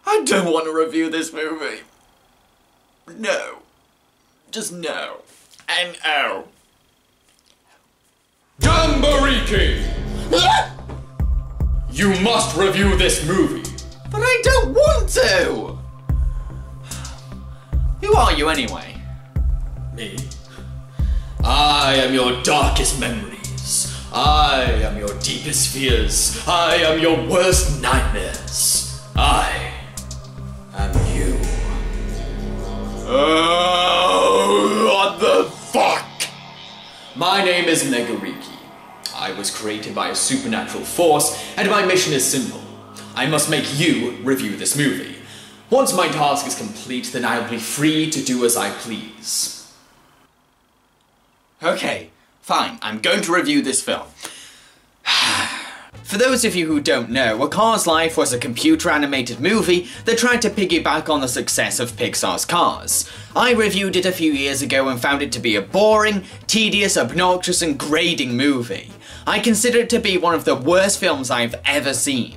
I don't want to review this movie. No. Just no. And oh. Gambariki! You must review this movie. But I don't want to! Who are you anyway? Me? I am your darkest memories. I am your deepest fears. I am your worst nightmares. I am you. Oh, what the fuck? My name is Negariki. I was created by a supernatural force, and my mission is simple. I must make you review this movie. Once my task is complete, then I will be free to do as I please. Okay, fine, I'm going to review this film. For those of you who don't know, A Car's Life was a computer-animated movie that tried to piggyback on the success of Pixar's Cars. I reviewed it a few years ago and found it to be a boring, tedious, obnoxious and grating movie. I consider it to be one of the worst films I've ever seen.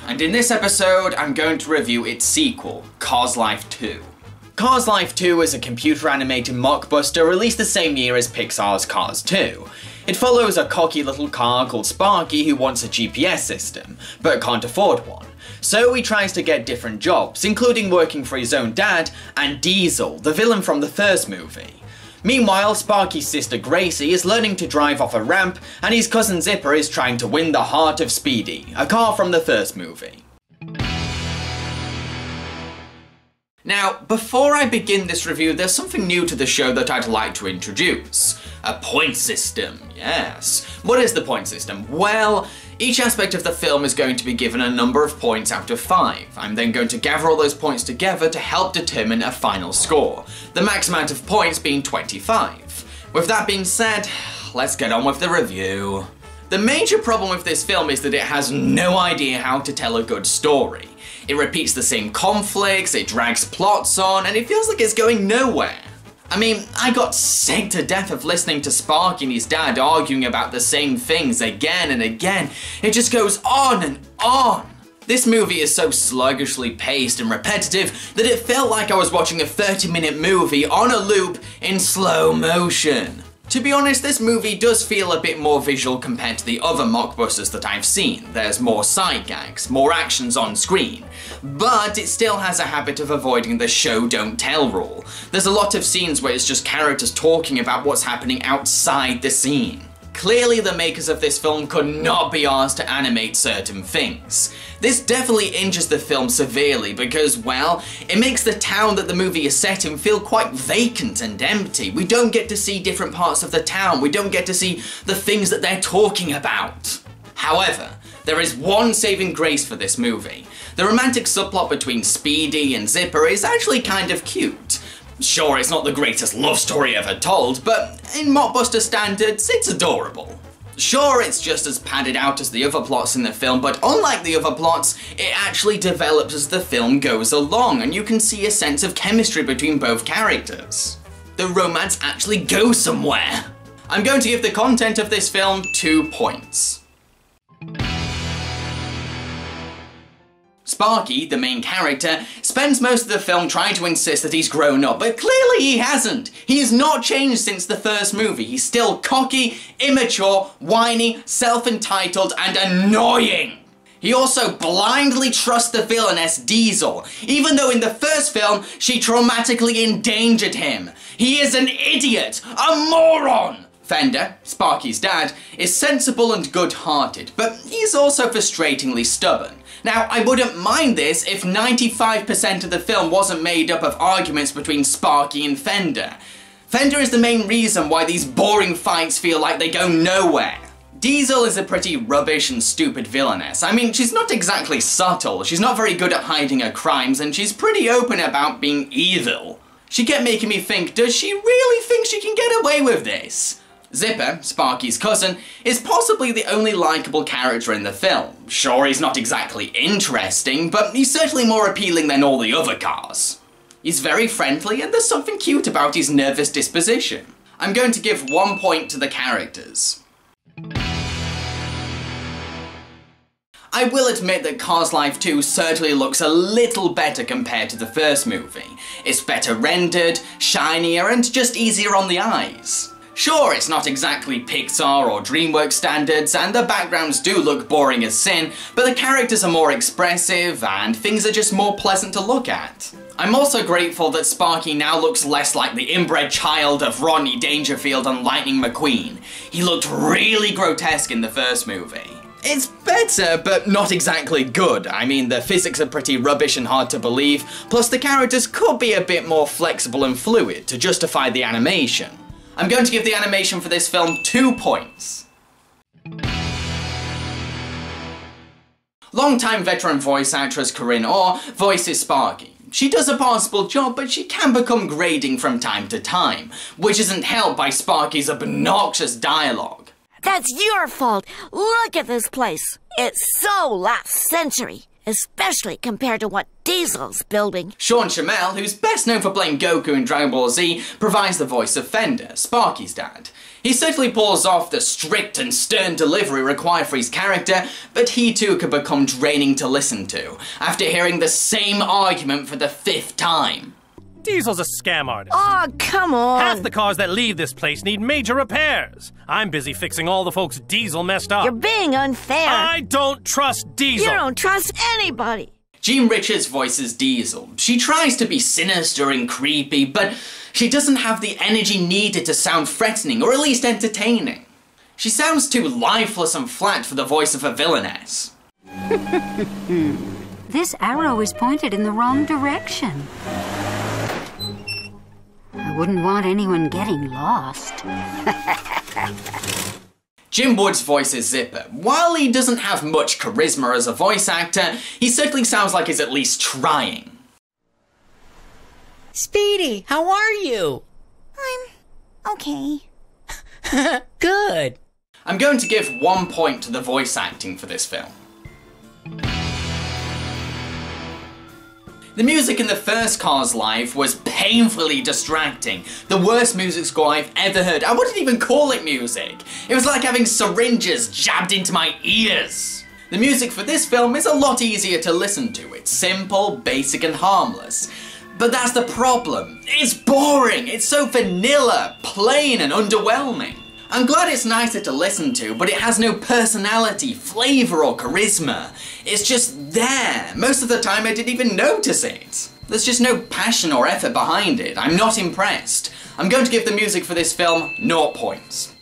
And in this episode, I'm going to review its sequel, Cars Life 2. Cars Life 2 is a computer-animated mockbuster released the same year as Pixar's Cars 2. It follows a cocky little car called Sparky who wants a GPS system, but can't afford one. So he tries to get different jobs, including working for his own dad and Diesel, the villain from the first movie. Meanwhile, Sparky's sister Gracie is learning to drive off a ramp, and his cousin Zipper is trying to win the heart of Speedy, a car from the first movie. Now, before I begin this review, there's something new to the show that I'd like to introduce. A point system, yes. What is the point system? Well, each aspect of the film is going to be given a number of points out of 5. I'm then going to gather all those points together to help determine a final score, the max amount of points being 25. With that being said, let's get on with the review. The major problem with this film is that it has no idea how to tell a good story. It repeats the same conflicts, it drags plots on, and it feels like it's going nowhere. I mean, I got sick to death of listening to Sparky and his dad arguing about the same things again and again. It just goes on and on. This movie is so sluggishly paced and repetitive that it felt like I was watching a 30-minute movie on a loop in slow motion. To be honest, this movie does feel a bit more visual compared to the other mockbusters that I've seen. There's more side gags, more actions on screen, but it still has a habit of avoiding the show don't tell rule. There's a lot of scenes where it's just characters talking about what's happening outside the scene. Clearly the makers of this film could not be asked to animate certain things. This definitely injures the film severely because, well, it makes the town that the movie is set in feel quite vacant and empty. We don't get to see different parts of the town, we don't get to see the things that they're talking about. However, there is one saving grace for this movie. The romantic subplot between Speedy and Zipper is actually kind of cute. Sure, it's not the greatest love story ever told, but in mockbuster standards, it's adorable. Sure, it's just as padded out as the other plots in the film, but unlike the other plots, it actually develops as the film goes along, and you can see a sense of chemistry between both characters. The romance actually goes somewhere. I'm going to give the content of this film 2 points. Sparky, the main character, spends most of the film trying to insist that he's grown up, but clearly he hasn't. He has not changed since the first movie. He's still cocky, immature, whiny, self-entitled, and annoying. He also blindly trusts the villainess Diesel, even though in the first film she traumatically endangered him. He is an idiot, a moron. Fender, Sparky's dad, is sensible and good-hearted, but he's also frustratingly stubborn. Now, I wouldn't mind this if 95% of the film wasn't made up of arguments between Sparky and Fender. Fender is the main reason why these boring fights feel like they go nowhere. Diesel is a pretty rubbish and stupid villainess. I mean, she's not exactly subtle, she's not very good at hiding her crimes, and she's pretty open about being evil. She kept making me think, does she really think she can get away with this? Zipper, Sparky's cousin, is possibly the only likeable character in the film. Sure, he's not exactly interesting, but he's certainly more appealing than all the other cars. He's very friendly, and there's something cute about his nervous disposition. I'm going to give 1 point to the characters. I will admit that Cars Live 2 certainly looks a little better compared to the first movie. It's better rendered, shinier, and just easier on the eyes. Sure, it's not exactly Pixar or DreamWorks standards, and the backgrounds do look boring as sin, but the characters are more expressive, and things are just more pleasant to look at. I'm also grateful that Sparky now looks less like the inbred child of Rodney Dangerfield and Lightning McQueen. He looked really grotesque in the first movie. It's better, but not exactly good. I mean, the physics are pretty rubbish and hard to believe, plus the characters could be a bit more flexible and fluid to justify the animation. I'm going to give the animation for this film 2 points. Longtime veteran voice actress Corinne Orr voices Sparky. She does a passable job, but she can become grating from time to time, which isn't helped by Sparky's obnoxious dialogue. That's your fault. Look at this place. It's so last century, especially compared to what Diesel's building. Sean Schemmel, who's best known for playing Goku in Dragon Ball Z, provides the voice of Fender, Sparky's dad. He certainly pulls off the strict and stern delivery required for his character, but he too could become draining to listen to, after hearing the same argument for the 5th time. Diesel's a scam artist. Oh, come on. Half the cars that leave this place need major repairs. I'm busy fixing all the folks Diesel messed up. You're being unfair. I don't trust Diesel. You don't trust anybody. Jean Richards voices Diesel. She tries to be sinister and creepy, but she doesn't have the energy needed to sound threatening, or at least entertaining. She sounds too lifeless and flat for the voice of a villainess. This arrow is pointed in the wrong direction. I wouldn't want anyone getting lost. Jim Woods voices Zipper. While he doesn't have much charisma as a voice actor, he certainly sounds like he's at least trying. Speedy, how are you? I'm okay. Good. I'm going to give 1 point to the voice acting for this film. The music in the first Cars Live was painfully distracting. The worst music score I've ever heard. I wouldn't even call it music. It was like having syringes jabbed into my ears. The music for this film is a lot easier to listen to. It's simple, basic, and harmless. But that's the problem. It's boring. It's so vanilla, plain, and underwhelming. I'm glad it's nicer to listen to, but it has no personality, flavour, or charisma. It's just there. Most of the time I didn't even notice it. There's just no passion or effort behind it. I'm not impressed. I'm going to give the music for this film 0 points.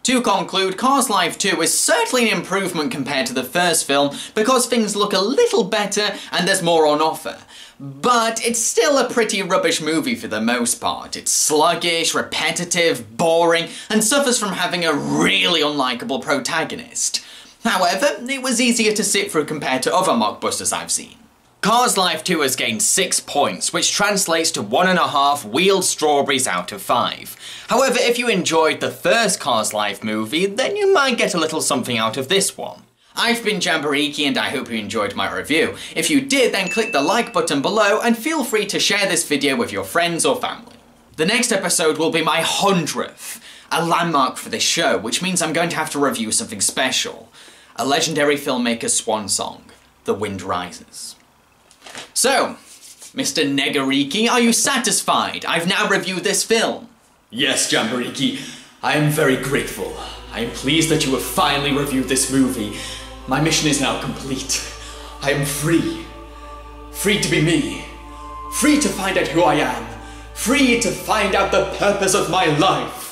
To conclude, Cars Live 2 is certainly an improvement compared to the first film because things look a little better and there's more on offer. But it's still a pretty rubbish movie for the most part. It's sluggish, repetitive, boring, and suffers from having a really unlikable protagonist. However, it was easier to sit through compared to other mockbusters I've seen. Cars Live 2 has gained 6 points, which translates to 1.5 wheeled strawberries out of 5. However, if you enjoyed the first Cars Live movie, then you might get a little something out of this one. I've been Jamboriki and I hope you enjoyed my review. If you did, then click the like button below and feel free to share this video with your friends or family. The next episode will be my 100th, a landmark for this show, which means I'm going to have to review something special. A legendary filmmaker's swan song, The Wind Rises. So, Mr. Negariki, are you satisfied? I've now reviewed this film. Yes, Jamboriki, I am very grateful. I am pleased that you have finally reviewed this movie. My mission is now complete. I am free. Free to be me. Free to find out who I am. Free to find out the purpose of my life.